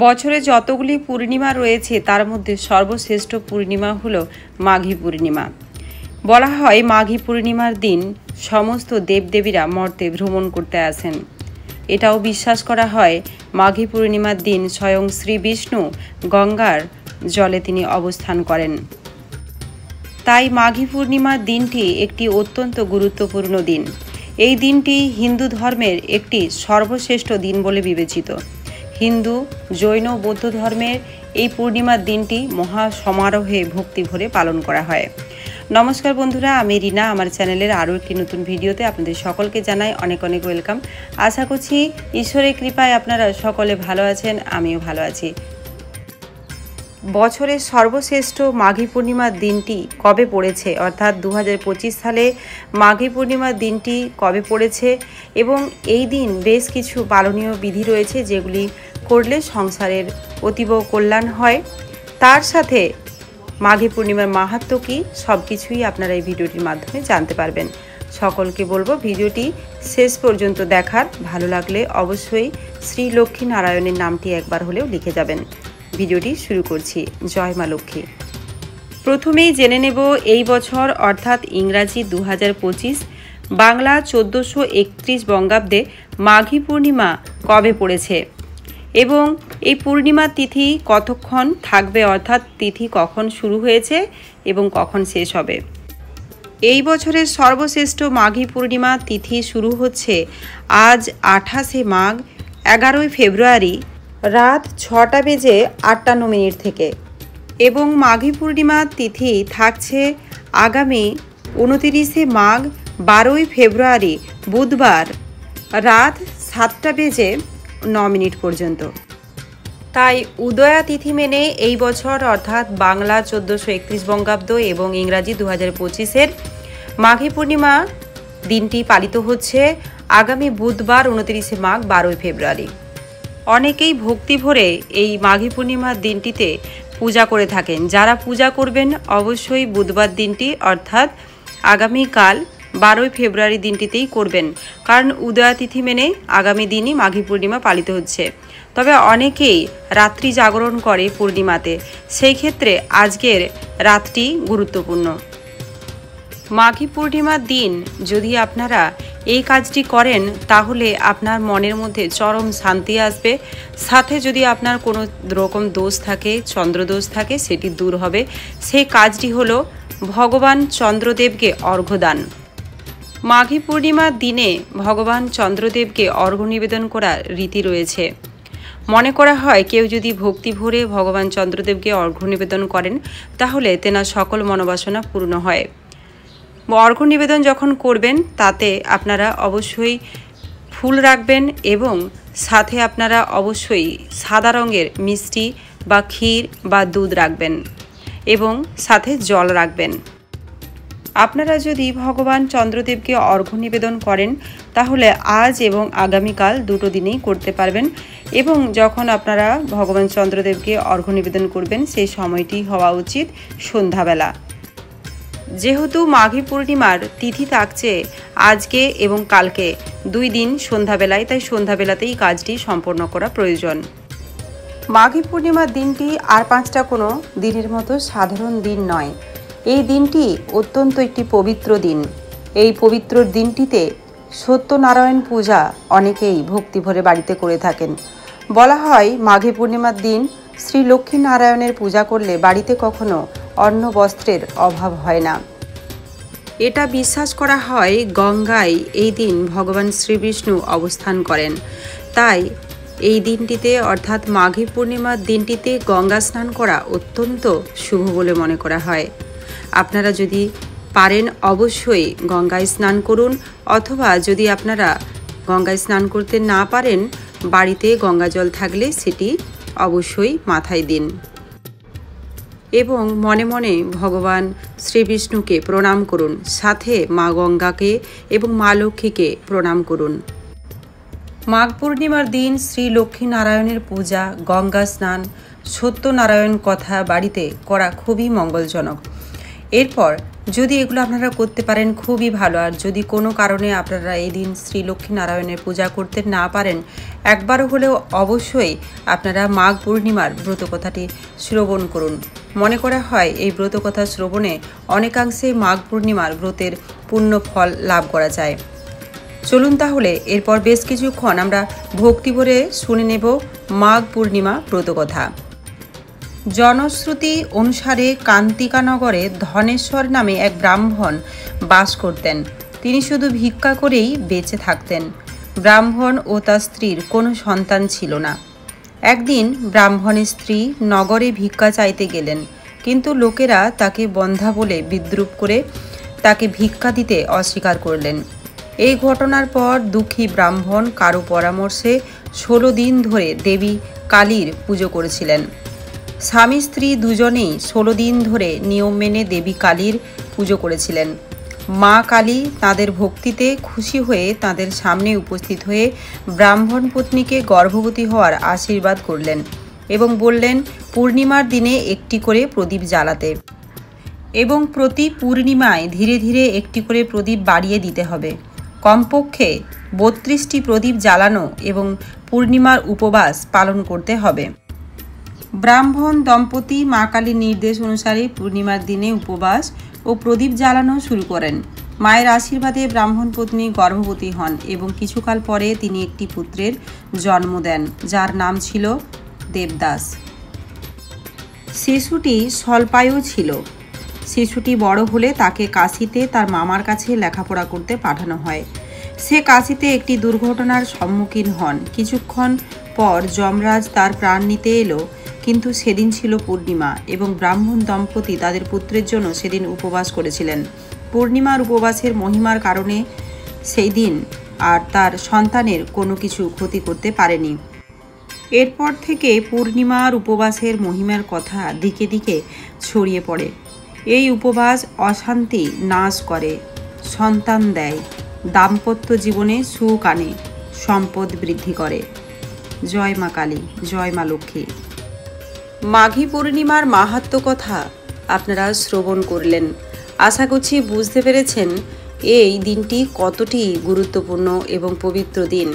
বছরে যতগুলি পূর্ণিমা রয়েছে তার মধ্যে সর্বশ্রেষ্ঠ পূর্ণিমা হলো মাঘী পূর্ণিমা। বলা হয় মাঘী পূর্ণিমার দিন সমস্ত দেবদেবীরা মর্তে ভ্রমণ করতে আসেন। এটাও বিশ্বাস করা হয় মাঘী পূর্ণিমার দিন স্বয়ং শ্রী বিষ্ণু গঙ্গার জলে তিনি অবস্থান করেন। তাই মাঘী পূর্ণিমার দিনটি একটি অত্যন্ত গুরুত্বপূর্ণ দিন। এই দিনটি হিন্দু ধর্মের একটি সর্বশ্রেষ্ঠ দিন বলে বিবেচিত। হিন্দু, জৈন, বৌদ্ধ ধর্মের এই পূর্ণিমার দিনটি মহা সমারোহে ভক্তি ভরে পালন করা হয়। নমস্কার বন্ধুরা, আমি রিনা। আমার চ্যানেলের আরও একটি নতুন ভিডিওতে আপনাদের সকলকে জানাই অনেক অনেক ওয়েলকাম। আশা করছি ঈশ্বরের কৃপায় আপনারা সকলে ভালো আছেন, আমিও ভালো আছি। বছরের সর্বশ্রেষ্ঠ মাঘী পূর্ণিমার দিনটি কবে পড়েছে, অর্থাৎ 2025 সালে মাঘী পূর্ণিমার দিনটি কবে পড়েছে এবং এই দিন বেশ কিছু পালনীয় বিধি রয়েছে যেগুলি করলে সংসারের অতীব কল্যাণ হয়। তার সাথে মাঘী পূর্ণিমার মাহাত্ম্য কী সব কিছুই আপনারা এই ভিডিওটির মাধ্যমে জানতে পারবেন। সকলকে বলবো ভিডিওটি শেষ পর্যন্ত দেখার। ভালো লাগলে অবশ্যই শ্রী লক্ষ্মী নারায়ণের নামটি একবার হলেও লিখে যাবেন। ভিডিওটি শুরু করছি। জয় মা লক্ষ্মী। প্রথমেই জেনে নেব এই বছর অর্থাৎ ইংরাজি 2025, বাংলা 1431 বঙ্গাব্দে মাঘী পূর্ণিমা কবে পড়েছে এবং এই পূর্ণিমার তিথি কতক্ষণ থাকবে, অর্থাৎ তিথি কখন শুরু হয়েছে এবং কখন শেষ হবে। এই বছরের সর্বশ্রেষ্ঠ মাঘী পূর্ণিমা তিথি শুরু হচ্ছে আজ 28শে মাঘ 11ই ফেব্রুয়ারি রাত 6:58 থেকে এবং মাঘী পূর্ণিমার তিথি থাকছে আগামী 29শে মাঘ 12ই ফেব্রুয়ারি বুধবার রাত 7:09 পর্যন্ত। তাই উদয়া তিথি মেনে এই বছর অর্থাৎ বাংলা 1431 বঙ্গাব্দ এবং ইংরাজি 2025-এর মাঘী পূর্ণিমা দিনটি পালিত হচ্ছে আগামী বুধবার 29শে মাঘ 12ই ফেব্রুয়ারি। অনেকেই ভক্তি ভরে এই মাঘী পূর্ণিমার দিনটিতে পূজা করে থাকেন। যারা পূজা করবেন অবশ্যই বুধবার দিনটি অর্থাৎ আগামীকাল 12ই ফেব্রুয়ারি দিনটিতেই করবেন, কারণ উদয়া তিথি মেনে আগামী দিনই মাঘী পূর্ণিমা পালিত হচ্ছে। তবে অনেকেই রাত্রি জাগরণ করে পূর্ণিমাতে, সেই ক্ষেত্রে আজকের রাতটি গুরুত্বপূর্ণ। মাঘী পূর্ণিমার দিন যদি আপনারা এই কাজটি করেন তাহলে আপনার মনের মধ্যে চরম শান্তি আসবে। সাথে যদি আপনার কোনো রকম দোষ থাকে, চন্দ্রদোষ থাকে, সেটি দূর হবে। সেই কাজটি হলো ভগবান চন্দ্রদেবকে অর্ঘ্যদান। মাঘী পূর্ণিমার দিনে ভগবান চন্দ্রদেবকে অর্ঘ্য নিবেদন করার রীতি রয়েছে। মনে করা হয় কেউ যদি ভক্তি ভরে ভগবান চন্দ্রদেবকে অর্ঘ্য নিবেদন করেন তাহলে তেনার সকল মনোবাসনা পূর্ণ হয়। অর্ঘ্য নিবেদন যখন করবেন তাতে আপনারা অবশ্যই ফুল রাখবেন এবং সাথে আপনারা অবশ্যই সাদা রঙের মিষ্টি বা ক্ষীর বা দুধ রাখবেন এবং সাথে জল রাখবেন। আপনারা যদি ভগবান চন্দ্রদেবকে অর্ঘ্য নিবেদন করেন তাহলে আজ এবং আগামীকাল দুটো দিনেই করতে পারবেন এবং যখন আপনারা ভগবান চন্দ্রদেবকে অর্ঘ্য নিবেদন করবেন সেই সময়টি হওয়া উচিত সন্ধ্যাবেলা। যেহেতু মাঘী পূর্ণিমার তিথি থাকছে আজকে এবং কালকে 2 দিন সন্ধ্যাবেলায়, তাই সন্ধ্যাবেলাতেই কাজটি সম্পন্ন করা প্রয়োজন। মাঘী পূর্ণিমার দিনটি আর 5টা কোনো দিনের মতো সাধারণ দিন নয়। এই দিনটি অত্যন্ত একটি পবিত্র দিন। এই পবিত্র দিনটিতে সত্যনারায়ণ পূজা অনেকেই ভক্তি ভরে বাড়িতে করে থাকেন। বলা হয় মাঘী পূর্ণিমার দিন শ্রী লক্ষ্মী নারায়ণের পূজা করলে বাড়িতে কখনো অন্ন বস্ত্রের অভাব হয় না। এটা বিশ্বাস করা হয় গঙ্গায় এই দিন ভগবান শ্রীবিষ্ণু অবস্থান করেন। তাই এই দিনটিতে অর্থাৎ মাঘী পূর্ণিমার দিনটিতে গঙ্গা স্নান করা অত্যন্ত শুভ বলে মনে করা হয়। আপনারা যদি পারেন অবশ্যই গঙ্গায় স্নান করুন, অথবা যদি আপনারা গঙ্গায় স্নান করতে না পারেন বাড়িতে গঙ্গা জল থাকলে সেটি অবশ্যই মাথায় দিন এবং মনে মনে ভগবান শ্রীবিষ্ণুকে প্রণাম করুন, সাথে মা গঙ্গাকে এবং মা লক্ষ্মীকে প্রণাম করুন। মাঘ পূর্ণিমার দিন শ্রী লক্ষ্মী নারায়ণের পূজা, গঙ্গা স্নান, সত্যনারায়ণ কথা বাড়িতে করা খুবই মঙ্গলজনক। এরপর যদি এগুলো আপনারা করতে পারেন খুবই ভালো। আর যদি কোনো কারণে আপনারা এই দিন শ্রী লক্ষ্মীনারায়ণের পূজা করতে না পারেন, একবারও হলেও অবশ্যই আপনারা মাঘ পূর্ণিমার ব্রতকথাটি শ্রবণ করুন। মনে করা হয় এই ব্রতকথা শ্রবণে অনেকাংশে মাঘ পূর্ণিমার ব্রতের পুণ্য ফল লাভ করা যায়। চলুন তাহলে এরপর বেশ কিছুক্ষণ আমরা ভক্তি ভরে শুনে নেব মাঘ পূর্ণিমা ব্রতকথা। জনশ্রুতি অনুসারে কান্তিকানগরে ধনেশ্বর নামে এক ব্রাহ্মণ বাস করতেন। তিনি শুধু ভিক্ষা করেই বেঁচে থাকতেন। ব্রাহ্মণ ও তার স্ত্রীর কোনো সন্তান ছিল না। একদিন ব্রাহ্মণের স্ত্রী নগরে ভিক্ষা চাইতে গেলেন, কিন্তু লোকেরা তাকে বন্ধা বলে বিদ্রূপ করে তাকে ভিক্ষা দিতে অস্বীকার করলেন। এই ঘটনার পর দুঃখী ব্রাহ্মণ কারো পরামর্শে 16 দিন ধরে দেবী কালীর পুজো করেছিলেন। স্বামী স্ত্রী দুজনেই 16 দিন ধরে নিয়ম মেনে দেবী কালীর পুজো করেছিলেন। মা কালী তাঁদের ভক্তিতে খুশি হয়ে তাঁদের সামনে উপস্থিত হয়ে ব্রাহ্মণ পত্নীকে গর্ভবতী হওয়ার আশীর্বাদ করলেন এবং বললেন পূর্ণিমার দিনে একটি করে প্রদীপ জ্বালাতে এবং প্রতি পূর্ণিমায় ধীরে ধীরে একটি করে প্রদীপ বাড়িয়ে দিতে হবে। কমপক্ষে 32টি প্রদীপ জ্বালানো এবং পূর্ণিমার উপবাস পালন করতে হবে। ব্রাহ্মণ দম্পতি মা কালীর নির্দেশ অনুসারে পূর্ণিমার দিনে উপবাস ও প্রদীপ জ্বালানো শুরু করেন। মায়ের আশীর্বাদে ব্রাহ্মণ পত্নী গর্ভবতী হন এবং কিছুকাল পরে তিনি একটি পুত্রের জন্ম দেন, যার নাম ছিল দেবদাস। শিশুটি স্বল্পায়ু ছিল। শিশুটি বড় হলে তাকে কাশীতে তার মামার কাছে লেখাপড়া করতে পাঠানো হয়। সে কাশীতে একটি দুর্ঘটনার সম্মুখীন হন। কিছুক্ষণ পর যমরাজ তার প্রাণ নিতে এলো, কিন্তু সেদিন ছিল পূর্ণিমা এবং ব্রাহ্মণ দম্পতি তাদের পুত্রের জন্য সেদিন উপবাস করেছিলেন। পূর্ণিমার উপবাসের মহিমার কারণে সেই দিন আর তার সন্তানের কোনো কিছু ক্ষতি করতে পারেনি। এরপর থেকে পূর্ণিমার উপবাসের মহিমার কথা দিকে দিকে ছড়িয়ে পড়ে। এই উপবাস অশান্তি নাশ করে, সন্তান দেয়, দাম্পত্য জীবনে সুখ আনে, সম্পদ বৃদ্ধি করে। জয় মা কালী, জয় মা লক্ষ্মী। মাঘী পূর্ণিমার মাহাত্ম্য কথা আপনারা শ্রবণ করলেন। আশা করছি বুঝতে পেরেছেন এই দিনটি কতটি গুরুত্বপূর্ণ এবং পবিত্র দিন।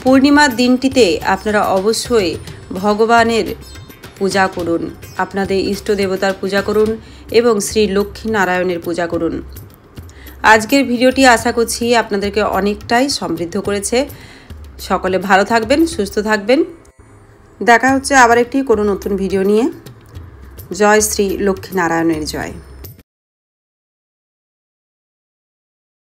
পূর্ণিমার দিনটিতে আপনারা অবশ্যই ভগবানের পূজা করুন, আপনাদের ইষ্ট দেবতার পূজা করুন এবং শ্রী লক্ষ্মীনারায়ণের পূজা করুন। আজকের ভিডিওটি আশা করছি আপনাদেরকে অনেকটাই সমৃদ্ধ করেছে। সকলে ভালো থাকবেন, সুস্থ থাকবেন। দেখা হচ্ছে আবার একটি কোনো নতুন ভিডিও নিয়ে। জয় শ্রী লক্ষ্মীনারায়ণের জয়।